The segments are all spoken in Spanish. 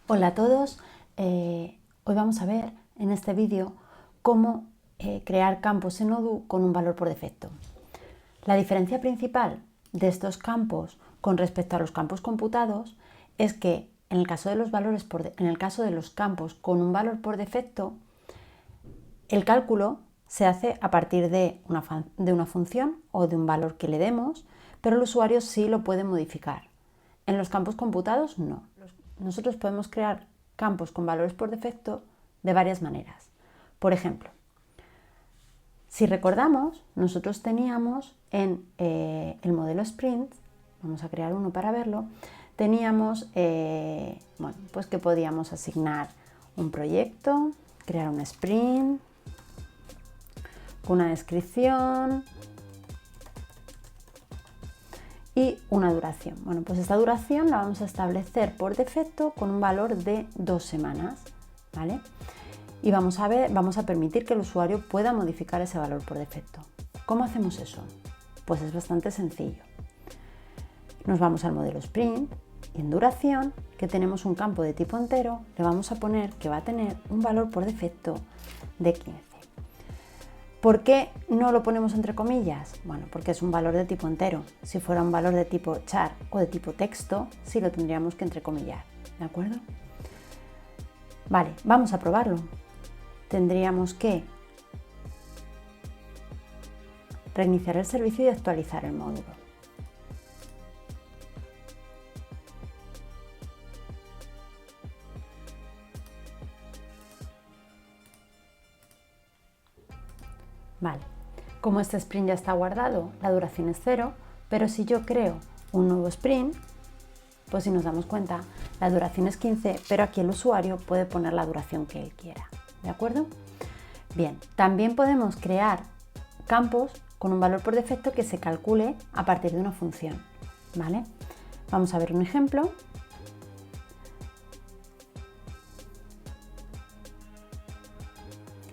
Hola a todos, hoy vamos a ver en este vídeo cómo crear campos en Odoo con un valor por defecto. La diferencia principal de estos campos con respecto a los campos computados es que en el caso de los campos con un valor por defecto, el cálculo se hace a partir de una función o de un valor que le demos, pero el usuario sí lo puede modificar. En los campos computados no. Nosotros podemos crear campos con valores por defecto de varias maneras. Por ejemplo, si recordamos, nosotros teníamos en el modelo Sprint, vamos a crear uno para verlo, teníamos pues que podíamos asignar un proyecto, crear un sprint, una descripción y una duración. Bueno, pues esta duración la vamos a establecer por defecto con un valor de 2 semanas, ¿vale? Y vamos a permitir que el usuario pueda modificar ese valor por defecto. ¿Cómo hacemos eso? Pues es bastante sencillo. Nos vamos al modelo Sprint y en duración, que tenemos un campo de tipo entero, le vamos a poner que va a tener un valor por defecto de 15. ¿Por qué no lo ponemos entre comillas? Bueno, porque es un valor de tipo entero. Si fuera un valor de tipo char o de tipo texto, sí lo tendríamos que entrecomillar, ¿de acuerdo? Vale, vamos a probarlo. Tendríamos que reiniciar el servicio y actualizar el módulo. Vale, como este sprint ya está guardado, la duración es 0, pero si yo creo un nuevo sprint, pues si nos damos cuenta, la duración es 15, pero aquí el usuario puede poner la duración que él quiera, ¿de acuerdo? Bien, también podemos crear campos con un valor por defecto que se calcule a partir de una función, ¿vale? Vamos a ver un ejemplo.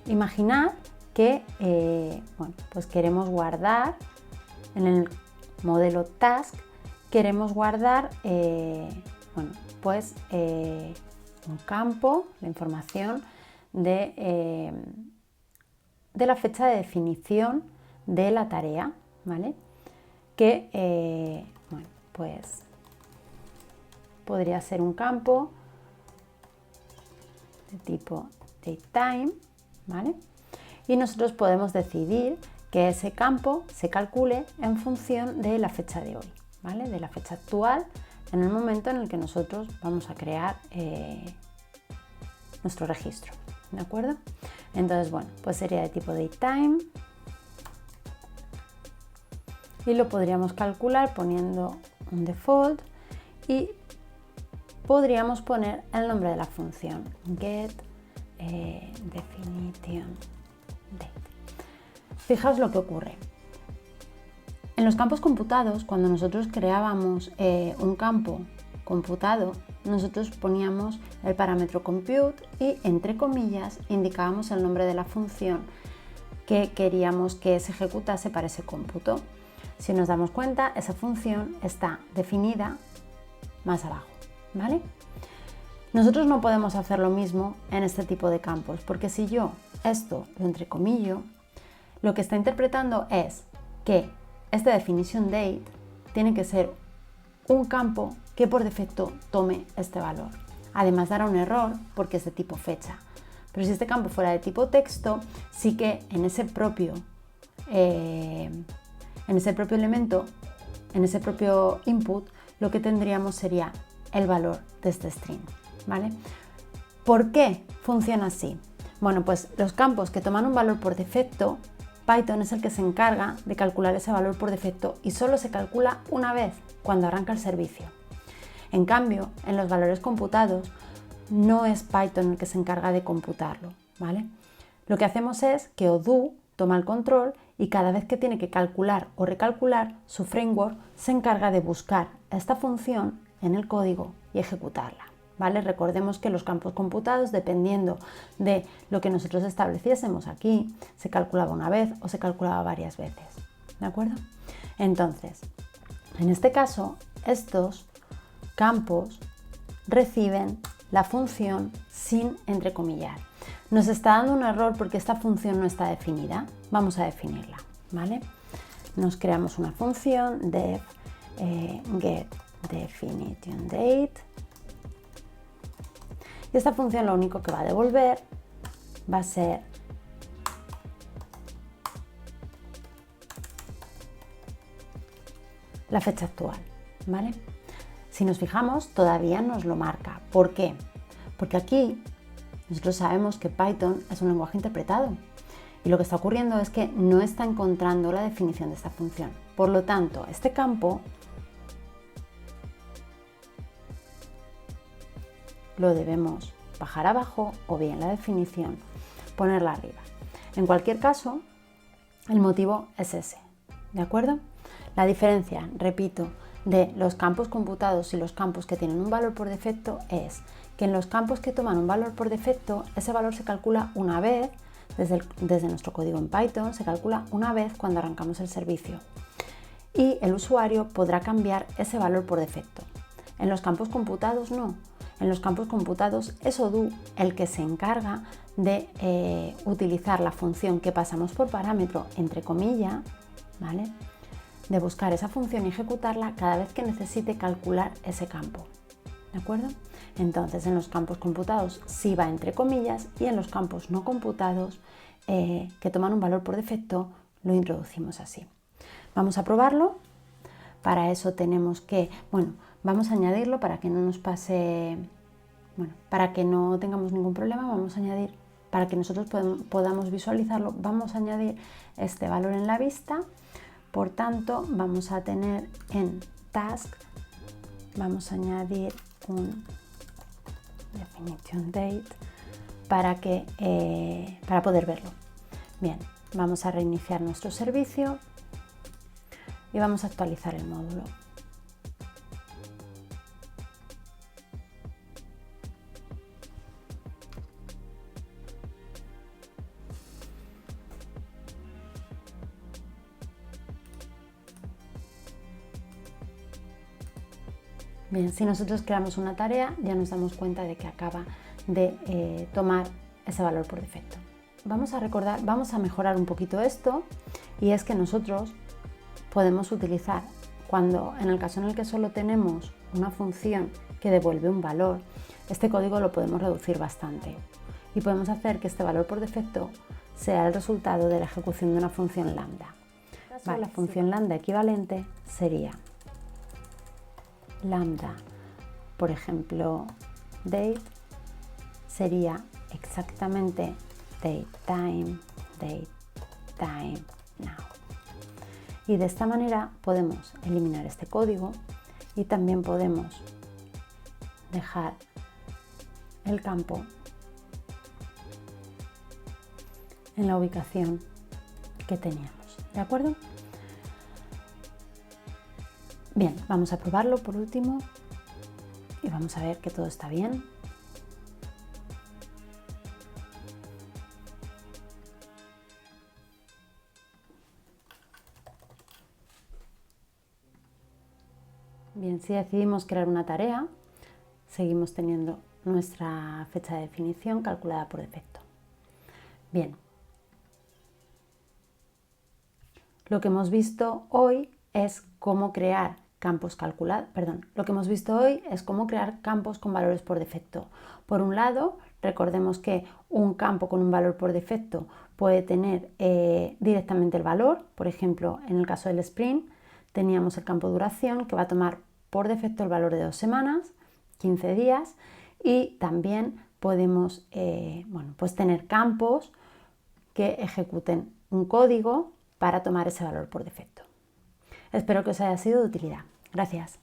Imaginad que pues queremos guardar en el modelo task, queremos guardar un campo, la información de la fecha de definición de la tarea, ¿vale? Que pues podría ser un campo de tipo datetime, ¿vale? Y nosotros podemos decidir que ese campo se calcule en función de la fecha de hoy, ¿vale? De la fecha actual, en el momento en el que nosotros vamos a crear nuestro registro, ¿de acuerdo? Entonces, bueno, pues sería de tipo datetime y lo podríamos calcular poniendo un default y podríamos poner el nombre de la función get definition date. Fijaos lo que ocurre. En los campos computados, cuando nosotros creábamos un campo computado, nosotros poníamos el parámetro compute y, entre comillas, indicábamos el nombre de la función que queríamos que se ejecutase para ese cómputo. Si nos damos cuenta, esa función está definida más abajo, ¿vale? Nosotros no podemos hacer lo mismo en este tipo de campos, porque si yo esto lo entrecomillo, lo que está interpretando es que este definition date tiene que ser un campo que por defecto tome este valor. Además dará un error porque es de tipo fecha. Pero si este campo fuera de tipo texto, sí que en ese propio elemento, en ese propio input, lo que tendríamos sería el valor de este string, ¿vale? ¿Por qué funciona así? Bueno, pues los campos que toman un valor por defecto, Python es el que se encarga de calcular ese valor por defecto y solo se calcula una vez, cuando arranca el servicio. En cambio, en los valores computados, no es Python el que se encarga de computarlo, ¿vale? Lo que hacemos es que Odoo toma el control y cada vez que tiene que calcular o recalcular, su framework se encarga de buscar esta función en el código y ejecutarla, ¿vale? Recordemos que los campos computados, dependiendo de lo que nosotros estableciésemos aquí, se calculaba una vez o se calculaba varias veces, ¿de acuerdo? Entonces, en este caso, estos campos reciben la función sin entrecomillar. Nos está dando un error porque esta función no está definida. Vamos a definirla, ¿vale? Nos creamos una función def get definition date y esta función lo único que va a devolver va a ser la fecha actual, ¿vale? Si nos fijamos, todavía nos lo marca. ¿Por qué? Porque aquí nosotros sabemos que Python es un lenguaje interpretado y lo que está ocurriendo es que no está encontrando la definición de esta función. Por lo tanto, este campo lo debemos bajar abajo o bien la definición ponerla arriba. En cualquier caso, el motivo es ese, ¿de acuerdo? La diferencia, repito, de los campos computados y los campos que tienen un valor por defecto es que en los campos que toman un valor por defecto, ese valor se calcula una vez, desde nuestro código en Python, se calcula una vez cuando arrancamos el servicio. Y el usuario podrá cambiar ese valor por defecto. En los campos computados no. En los campos computados es Odoo el que se encarga de utilizar la función que pasamos por parámetro, entre comillas, ¿vale? De buscar esa función y ejecutarla cada vez que necesite calcular ese campo, ¿de acuerdo? Entonces en los campos computados sí va entre comillas y en los campos no computados que toman un valor por defecto lo introducimos así. Vamos a probarlo. Para eso tenemos que, vamos a añadirlo para que no nos pase, para que no tengamos ningún problema, vamos a añadir, para que nosotros podamos visualizarlo, vamos a añadir este valor en la vista. Por tanto, vamos a tener en task, vamos a añadir un definition date para poder verlo. Bien, vamos a reiniciar nuestro servicio y vamos a actualizar el módulo. Bien, si nosotros creamos una tarea, ya nos damos cuenta de que acaba de tomar ese valor por defecto. Vamos a mejorar un poquito esto, y es que nosotros podemos utilizar, en el caso en el que solo tenemos una función que devuelve un valor, este código lo podemos reducir bastante y podemos hacer que este valor por defecto sea el resultado de la ejecución de una función lambda. Vale, la función lambda equivalente sería lambda, por ejemplo, date, sería exactamente date time now. Y de esta manera podemos eliminar este código y también podemos dejar el campo en la ubicación que teníamos, ¿de acuerdo? Bien, vamos a probarlo por último y vamos a ver que todo está bien. Bien, si decidimos crear una tarea, seguimos teniendo nuestra fecha de definición calculada por defecto. Bien, lo que hemos visto hoy es cómo crear campos campos con valores por defecto. Por un lado, recordemos que un campo con un valor por defecto puede tener directamente el valor. Por ejemplo, en el caso del sprint teníamos el campo duración que va a tomar por defecto el valor de 2 semanas, 15 días, y también podemos tener campos que ejecuten un código para tomar ese valor por defecto. Espero que os haya sido de utilidad. Gracias.